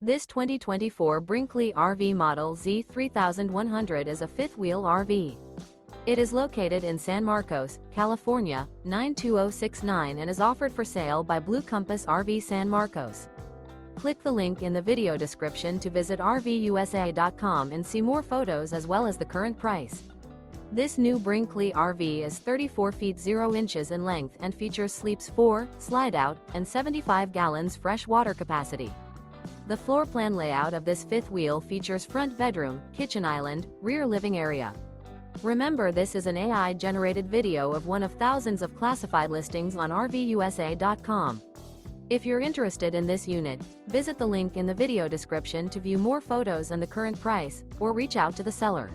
This 2024 Brinkley RV Model Z3100 is a fifth-wheel RV. It is located in San Marcos, California, 92069 and is offered for sale by Blue Compass RV San Marcos. Click the link in the video description to visit RVUSA.com and see more photos as well as the current price. This new Brinkley RV is 34 feet 0 inches in length and features sleeps 4, slide-out, and 75 gallons fresh water capacity. The floor plan layout of this fifth wheel features front bedroom, kitchen island, rear living area. Remember, this is an AI-generated video of one of thousands of classified listings on RVUSA.com. If you're interested in this unit, visit the link in the video description to view more photos and the current price, or reach out to the seller.